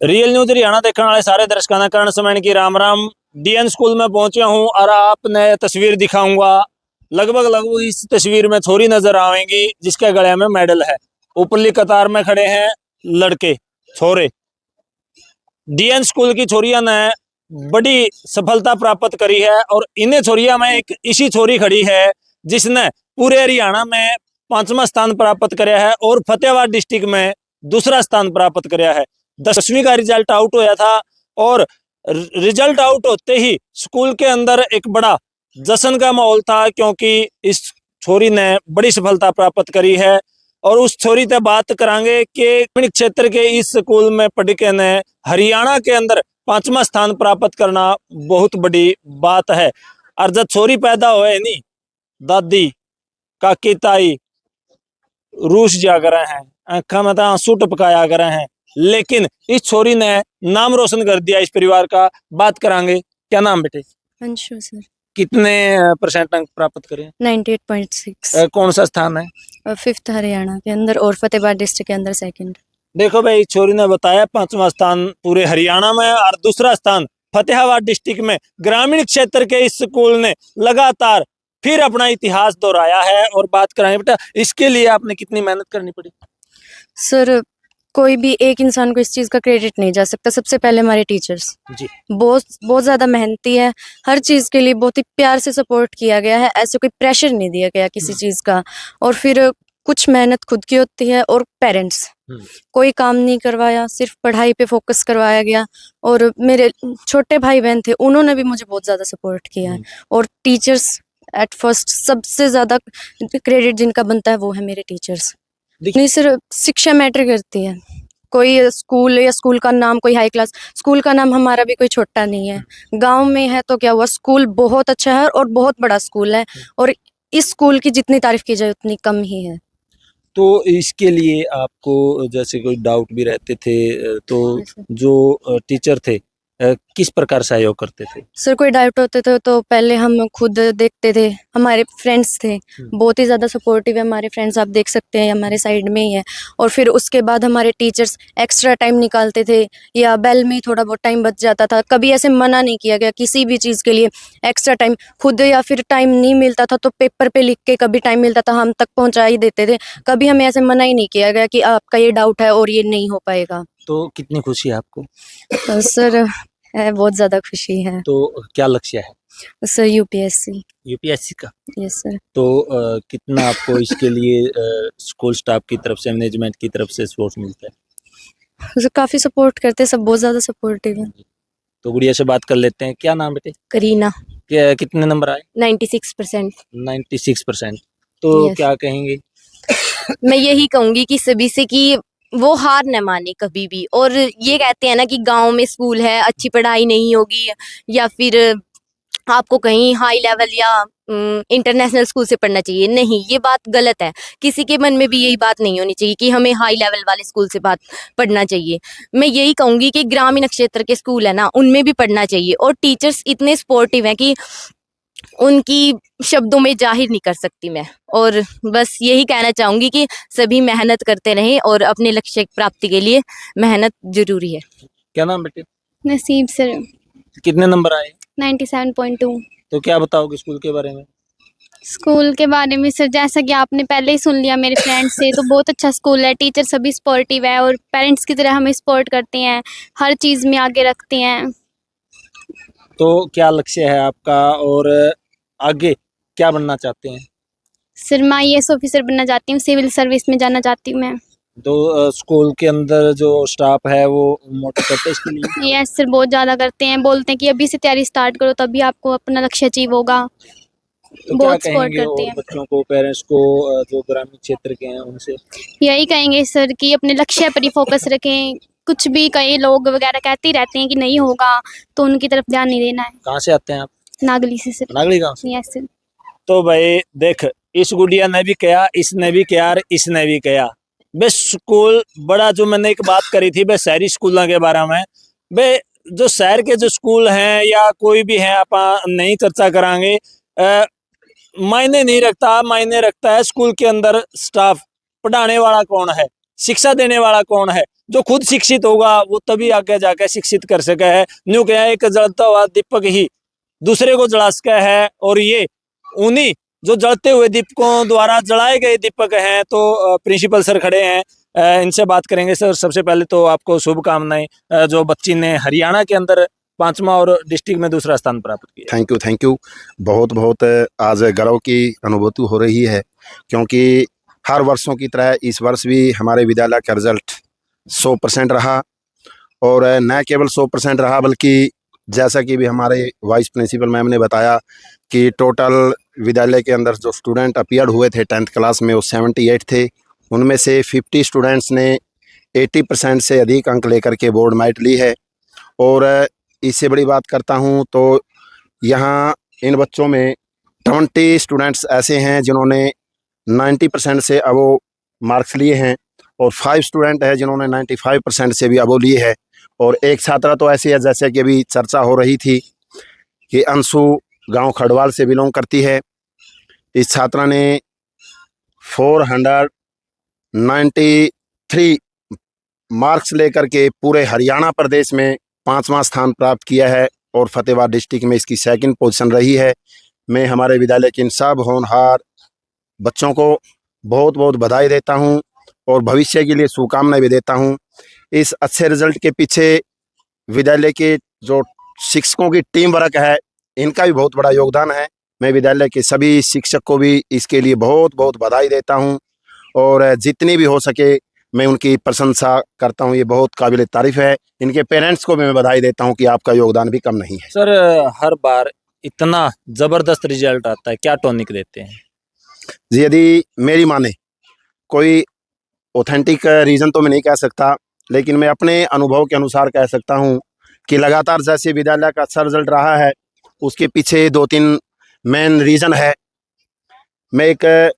Real news Haryana देखने वाले सारे दर्शकों का कर्ण समय की राम राम। डीएन स्कूल में पहुंचे हूं और आपने तस्वीर दिखाऊंगा। लगभग इस तस्वीर में छोरी नजर आएंगी जिसके गले में मेडल है। ऊपरली कतार में खड़े हैं लड़के छोरे। डीएन स्कूल की छोरिया ने बड़ी सफलता प्राप्त करी है और इन्हें छोरिया में एक इसी छोरी खड़ी है जिसने पूरे हरियाणा में 5वां स्थान प्राप्त कराया है और फतेहाबाद डिस्ट्रिक्ट में दूसरा स्थान प्राप्त कराया है। 10वीं का रिजल्ट आउट होया था और रिजल्ट आउट होते ही स्कूल के अंदर एक बड़ा जश्न का माहौल था क्योंकि इस छोरी ने बड़ी सफलता प्राप्त करी है। और उस छोरी से बात करांगे कि ग्रामीण क्षेत्र के इस स्कूल में पढ़ के ने हरियाणा के अंदर 5वां स्थान प्राप्त करना बहुत बड़ी बात है। और जब छोरी पैदा हुए नहीं दादी काकी ताई रूस जा कर हैं, आंखा में तो आंसू टपकाया कर हैं, लेकिन इस छोरी ने नाम रोशन कर दिया इस परिवार का। बात करांगे। क्या नाम बेटे? अंशु सर। कितने परसेंट अंक प्राप्त करे? 98.6। कौन सा स्थान है? 5th हरियाणा के अंदर और फतेहाबाद डिस्ट्रिक्ट के अंदर 2nd। देखो भाई, छोरी ने बताया 5वां स्थान पूरे हरियाणा में और दूसरा स्थान फतेहाबाद डिस्ट्रिक्ट में। ग्रामीण क्षेत्र के इस स्कूल ने लगातार फिर अपना इतिहास दोहराया है। और बात कराएं बेटा, इसके लिए आपने कितनी मेहनत करनी पड़ी? सर, कोई भी एक इंसान को इस चीज़ का क्रेडिट नहीं जा सकता। सबसे पहले हमारे टीचर्स जी बहुत ज़्यादा मेहनती है। हर चीज़ के लिए बहुत ही प्यार से सपोर्ट किया गया है। ऐसे कोई प्रेशर नहीं दिया गया किसी चीज़ का। और फिर कुछ मेहनत खुद की होती है। और पेरेंट्स कोई काम नहीं करवाया, सिर्फ पढ़ाई पे फोकस करवाया गया। और मेरे छोटे भाई बहन थे, उन्होंने भी मुझे बहुत ज़्यादा सपोर्ट किया है। और टीचर्स एट फर्स्ट सबसे ज़्यादा क्रेडिट जिनका बनता है वो है मेरे टीचर्स। नहीं सर, शिक्षा मैटर करती है। कोई स्कूल या स्कूल का नाम, कोई हाई क्लास स्कूल का नाम हमारा भी कोई छोटा नहीं है। गांव में है तो क्या हुआ, स्कूल बहुत अच्छा है और बहुत बड़ा स्कूल है। और इस स्कूल की जितनी तारीफ की जाए उतनी कम ही है। तो इसके लिए आपको जैसे कोई डाउट भी रहते थे तो जो टीचर थे किस प्रकार सहयोग करते थे? सर, कोई डाउट होते थे तो पहले हम खुद देखते थे। हमारे फ्रेंड्स थे, बहुत ही ज़्यादा सपोर्टिव है हमारे फ्रेंड्स, आप देख सकते हैं हमारे साइड में ही है। और फिर उसके बाद हमारे टीचर्स एक्स्ट्रा टाइम निकालते थे या बेल में ही थोड़ा बहुत टाइम बच जाता था। कभी ऐसे मना नहीं किया गया किसी भी चीज़ के लिए। एक्स्ट्रा टाइम खुद, या फिर टाइम नहीं मिलता था तो पेपर पे लिख के, कभी टाइम मिलता था हम तक पहुँचा ही देते थे। कभी हमें ऐसे मना ही नहीं किया गया कि आपका ये डाउट है और ये नहीं हो पाएगा। तो कितनी खुशी है आपको? तो सर, बहुत ज़्यादा खुशी है। तो क्या लक्ष्य है? Sir, UPSC. यूपीएससी का? Yes sir. तो कितना आपको इसके लिए स्कूल स्टाफ की तरफ से, मैनेजमेंट की तरफ से सपोर्ट मिलता है? सर, काफ़ी सपोर्ट करते हैं सब, बहुत ज़्यादा सपोर्टिव है। तो गुड़िया से बात कर लेते हैं। क्या नाम बेटे? करीना। कितने नंबर आए? 96%। 96%। तो Yes. क्या कहेंगे? मैं यही कहूंगी कि सभी से कि वो हार न माने कभी भी। और ये कहते हैं ना कि गांव में स्कूल है, अच्छी पढ़ाई नहीं होगी, या फिर आपको कहीं हाई लेवल या इंटरनेशनल स्कूल से पढ़ना चाहिए। नहीं, ये बात गलत है। किसी के मन में भी यही बात नहीं होनी चाहिए कि हमें हाई लेवल वाले स्कूल से पढ़ना चाहिए। मैं यही कहूंगी कि ग्रामीण क्षेत्र के स्कूल है ना, उनमें भी पढ़ना चाहिए। और टीचर्स इतने सपोर्टिव हैं कि उनकी शब्दों में जाहिर नहीं कर सकती मैं। और बस यही कहना चाहूंगी कि सभी मेहनत करते रहें और अपने लक्ष्य की प्राप्ति के लिए मेहनत जरूरी है। क्या नाम बेटे? नसीब सर। कितने नंबर आए? 97.2। तो क्या बताओगे स्कूल के बारे में? स्कूल के बारे में सर, जैसा कि आपने पहले ही सुन लिया मेरे फ्रेंड्स से, तो बहुत अच्छा स्कूल है। टीचर सभी सपोर्टिव है और पेरेंट्स की तरह हमें सपोर्ट करते हैं, हर चीज़ में आगे रखते हैं। तो क्या लक्ष्य है आपका और आगे क्या बनना चाहते हैं? सर, मैं IAS ऑफिसर बनना चाहती हूँ, सिविल सर्विस में जाना चाहती हूँ मैं। तो स्कूल के अंदर जो स्टाफ है वो मोटिव करते हैं इसके लिए? यस सर, बहुत ज़्यादा करते हैं। बोलते हैं कि अभी से तैयारी स्टार्ट करो तभी आपको अपना लक्ष्य अचीव होगा। तो बहुत क्या सपोर्ट कहेंगे करते और हैं। बच्चों को, पेरेंट्स को जो ग्रामीण क्षेत्र के हैं उनसे? यही कहेंगे सर कि अपने लक्ष्य पर ही फोकस रखें। कुछ भी कई लोग वगैरह कहते ही रहते हैं कि नहीं होगा, तो उनकी तरफ ध्यान नहीं देना है। कहाँ से आते हैं आप? नागली से सर। नागली गाँव से? Yes sir. तो भाई देख, इस गुड़िया ने भी किया, इसने भी किया और इसने भी किया। बे स्कूल बड़ा, जो मैंने एक बात करी थी बे शहरी स्कूलों के बारे में, बे जो शहर के जो स्कूल हैं या कोई भी हैं, आप नहीं चर्चा करांगे। मायने नहीं रखता, मायने रखता है स्कूल के अंदर स्टाफ, पढ़ाने वाला कौन है, शिक्षा देने वाला कौन है। जो खुद शिक्षित होगा वो तभी आगे जाकर शिक्षित कर सके है। न्यू क्या है, एक जलता हुआ दीपक ही दूसरे को जला सका है, और ये उन्हीं जो जलते हुए दीपकों द्वारा जलाए गए दीपक हैं। तो प्रिंसिपल सर खड़े हैं, इनसे बात करेंगे। सर, सबसे पहले तो आपको शुभकामनाएं। जो बच्ची ने हरियाणा के अंदर 5वां और डिस्ट्रिक्ट में 2रा स्थान प्राप्त किया। Thank you. बहुत बहुत आज गर्व की अनुभूति हो रही है, क्योंकि हर वर्षों की तरह इस वर्ष भी हमारे विद्यालय का रिजल्ट 100% रहा, और न केवल 100% रहा बल्कि जैसा कि भी हमारे वाइस प्रिंसिपल मैम ने बताया कि टोटल विद्यालय के अंदर जो स्टूडेंट अपीयर हुए थे 10th क्लास में वो 78 थे। उनमें से 50 स्टूडेंट्स ने 80% से अधिक अंक लेकर के बोर्ड मेरिट ली है। और इससे बड़ी बात करता हूं तो यहाँ इन बच्चों में 20 स्टूडेंट्स ऐसे हैं जिन्होंने 90% से अबो मार्क्स लिए हैं, और 5 स्टूडेंट है जिन्होंने 95% से भी अबो लिए है। और एक छात्रा तो ऐसी है, जैसे कि अभी चर्चा हो रही थी कि अंशु गांव खड़वाल से बिलोंग करती है। इस छात्रा ने 493 मार्क्स लेकर के पूरे हरियाणा प्रदेश में 5वां स्थान प्राप्त किया है, और फतेहाबाद डिस्ट्रिक्ट में इसकी 2nd पोजीशन रही है। मैं हमारे विद्यालय के इन सब होनहार बच्चों को बहुत बहुत बधाई देता हूं, और भविष्य के लिए शुभकामनाएं भी देता हूं। इस अच्छे रिजल्ट के पीछे विद्यालय के जो शिक्षकों की टीम वर्क है, इनका भी बहुत बड़ा योगदान है। मैं विद्यालय के सभी शिक्षक को भी इसके लिए बहुत बहुत बधाई देता हूं, और जितनी भी हो सके मैं उनकी प्रशंसा करता हूं। ये बहुत काबिल तारीफ है। इनके पेरेंट्स को भी मैं बधाई देता हूं कि आपका योगदान भी कम नहीं है। सर, हर बार इतना जबरदस्त रिजल्ट आता है, क्या टॉनिक देते हैं? जी, यदि मेरी माने, कोई ऑथेंटिक रीज़न तो मैं नहीं कह सकता, लेकिन मैं अपने अनुभव के अनुसार कह सकता हूं कि लगातार जैसे विद्यालय का अच्छा रिजल्ट रहा है, उसके पीछे 2-3 मेन रीज़न है। मैं एक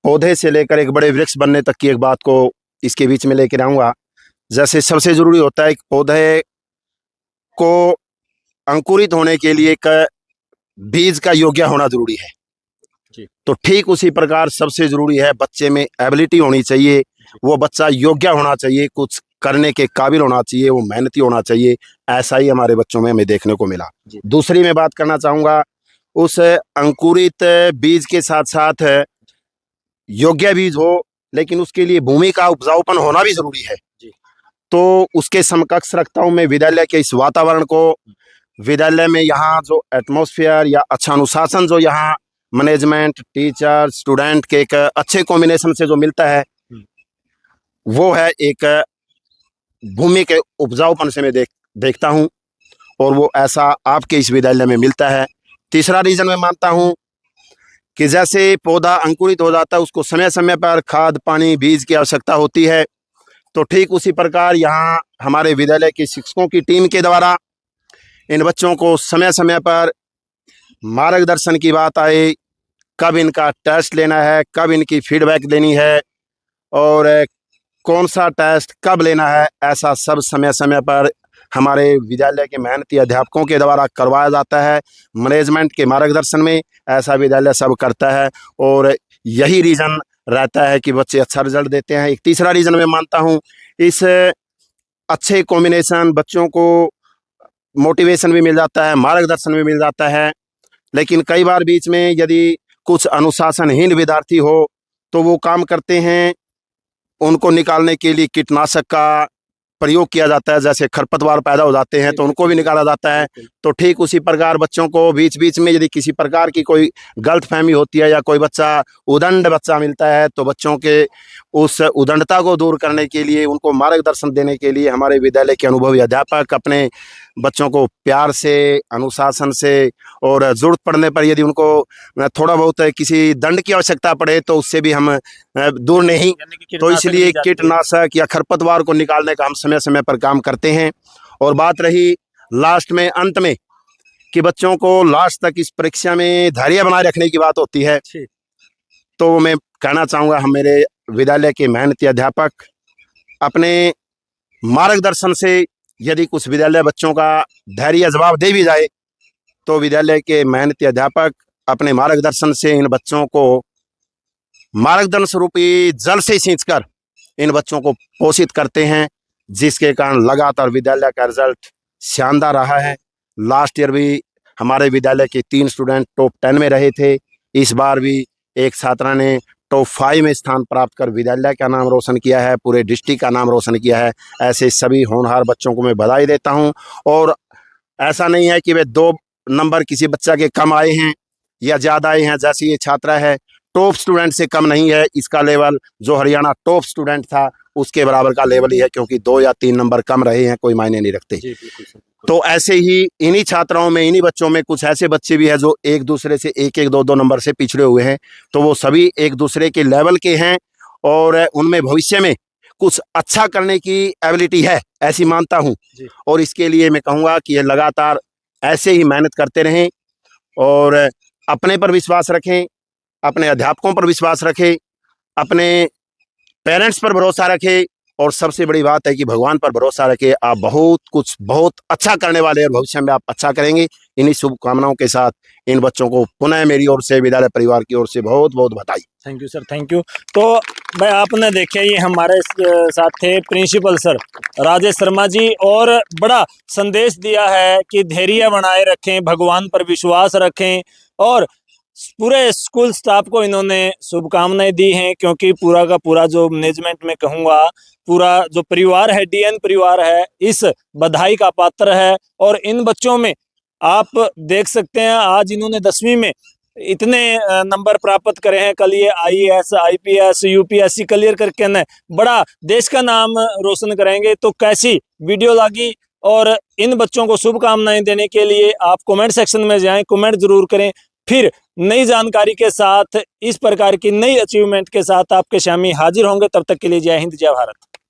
पौधे से लेकर एक बड़े वृक्ष बनने तक की एक बात को इसके बीच में लेकर आऊँगा। जैसे सबसे ज़रूरी होता है एक पौधे को अंकुरित होने के लिए एक बीज का योग्य होना ज़रूरी है। तो ठीक उसी प्रकार सबसे ज़रूरी है बच्चे में एबिलिटी होनी चाहिए, वो बच्चा योग्य होना चाहिए, कुछ करने के काबिल होना चाहिए, वो मेहनती होना चाहिए। ऐसा ही हमारे बच्चों में हमें देखने को मिला। दूसरी मैं बात करना चाहूँगा, उस अंकुरित बीज के साथ साथ योग्य बीज हो, लेकिन उसके लिए भूमि का उपजाऊपन होना भी ज़रूरी है। तो उसके समकक्ष रखता हूँ मैं विद्यालय के इस वातावरण को। विद्यालय में यहाँ जो एटमॉस्फेयर या अच्छा अनुशासन जो यहाँ मैनेजमेंट, टीचर, स्टूडेंट के एक अच्छे कॉम्बिनेशन से जो मिलता है, वो है एक भूमि के उपजाऊपन से मैं देखता हूँ, और वो ऐसा आपके इस विद्यालय में मिलता है। तीसरा रीज़न मैं मानता हूँ कि जैसे पौधा अंकुरित हो जाता है, उसको समय समय पर खाद, पानी, बीज की आवश्यकता होती है। तो ठीक उसी प्रकार यहाँ हमारे विद्यालय के शिक्षकों की टीम के द्वारा इन बच्चों को समय समय पर मार्गदर्शन की बात आए, कब इनका टेस्ट लेना है, कब इनकी फीडबैक देनी है, और कौन सा टेस्ट कब लेना है, ऐसा सब समय समय पर हमारे विद्यालय के मेहनती अध्यापकों के द्वारा करवाया जाता है। मैनेजमेंट के मार्गदर्शन में ऐसा विद्यालय सब करता है, और यही रीज़न रहता है कि बच्चे अच्छा रिजल्ट देते हैं। एक तीसरा रीज़न मैं मानता हूँ, इस अच्छे कॉम्बिनेशन, बच्चों को मोटिवेशन भी मिल जाता है, मार्गदर्शन भी मिल जाता है। लेकिन कई बार बीच में यदि कुछ अनुशासनहीन विद्यार्थी हो तो वो काम करते हैं, उनको निकालने के लिए कीटनाशक का प्रयोग किया जाता है। जैसे खरपतवार पैदा हो जाते हैं तो उनको भी निकाला जाता है। तो ठीक उसी प्रकार बच्चों को बीच बीच में यदि किसी प्रकार की कोई गलतफहमी होती है या कोई बच्चा उदंड बच्चा मिलता है, तो बच्चों के उस उदंडता को दूर करने के लिए, उनको मार्गदर्शन देने के लिए हमारे विद्यालय के अनुभवी अध्यापक अपने बच्चों को प्यार से, अनुशासन से, और ज़रूरत पड़ने पर यदि उनको थोड़ा बहुत किसी दंड की आवश्यकता पड़े तो उससे भी हम दूर नहीं। तो इसलिए कीटनाशक या खरपतवार को निकालने का हम समय समय पर काम करते हैं। और बात रही लास्ट में, अंत में, कि बच्चों को लास्ट तक इस परीक्षा में धैर्य बनाए रखने की बात होती है, तो मैं कहना चाहूँगा हम मेरे विद्यालय के मेहनती अध्यापक अपने मार्गदर्शन से, यदि कुछ विद्यालय बच्चों का धैर्य जवाब दे भी जाए, तो विद्यालय के मेहनती अध्यापक अपने मार्गदर्शन से इन बच्चों को मार्गदर्शन रूपी जल से सींचकर इन बच्चों को पोषित करते हैं, जिसके कारण लगातार विद्यालय का रिजल्ट शानदार रहा है। लास्ट ईयर भी हमारे विद्यालय के 3 स्टूडेंट टॉप 10 में रहे थे। इस बार भी एक छात्रा ने टॉप 5 में स्थान प्राप्त कर विद्यालय का नाम रोशन किया है, पूरे डिस्ट्रिक्ट का नाम रोशन किया है। ऐसे सभी होनहार बच्चों को मैं बधाई देता हूं। और ऐसा नहीं है कि वे 2 नंबर किसी बच्चा के कम आए हैं या ज़्यादा आए हैं। जैसे ये छात्रा है, टॉप स्टूडेंट से कम नहीं है। इसका लेवल जो हरियाणा टॉप स्टूडेंट था उसके बराबर का लेवल ही है, क्योंकि 2 या 3 नंबर कम रहे हैं, कोई मायने नहीं रखते। तो ऐसे ही इन्हीं छात्राओं में, इन्हीं बच्चों में कुछ ऐसे बच्चे भी हैं जो एक दूसरे से 1-1, 2-2 नंबर से पिछड़े हुए हैं। तो वो सभी एक दूसरे के लेवल के हैं और उनमें भविष्य में कुछ अच्छा करने की एबिलिटी है, ऐसी मानता हूँ। और इसके लिए मैं कहूँगा कि ये लगातार ऐसे ही मेहनत करते रहें और अपने पर विश्वास रखें, अपने अध्यापकों पर विश्वास रखें, अपने पेरेंट्स पर भरोसा रखें और सबसे बड़ी बात है कि भगवान पर भरोसा रखें। आप बहुत अच्छा करने वाले और भविष्य में आप अच्छा करेंगे। इन्हीं शुभकामनाओं के साथ इन बच्चों को पुनः मेरी ओर से, विद्यालय परिवार की ओर से बहुत बहुत बधाई। Thank you sir, thank you. तो भाई आपने देखे ये हमारे साथ थे प्रिंसिपल सर राजेश शर्मा जी, और बड़ा संदेश दिया है कि धैर्य बनाए रखें, भगवान पर विश्वास रखें, और पूरे स्कूल स्टाफ को इन्होंने शुभकामनाएं दी हैं, क्योंकि पूरा का पूरा जो मैनेजमेंट में कहूँगा, पूरा जो परिवार है, डीएन परिवार है, इस बधाई का पात्र है। और इन बच्चों में आप देख सकते हैं आज इन्होंने 10वीं में इतने नंबर प्राप्त करे हैं। कल ये आईएएस, आईपीएस, यूपीएससी क्लियर करके न बड़ा देश का नाम रोशन करेंगे। तो कैसी वीडियो लगी और इन बच्चों को शुभकामनाएं देने के लिए आप कमेंट सेक्शन में जाएं, कमेंट जरूर करें। फिर नई जानकारी के साथ, इस प्रकार की नई अचीवमेंट के साथ आपके सामने हाजिर होंगे। तब तक के लिए जय हिंद, जय भारत।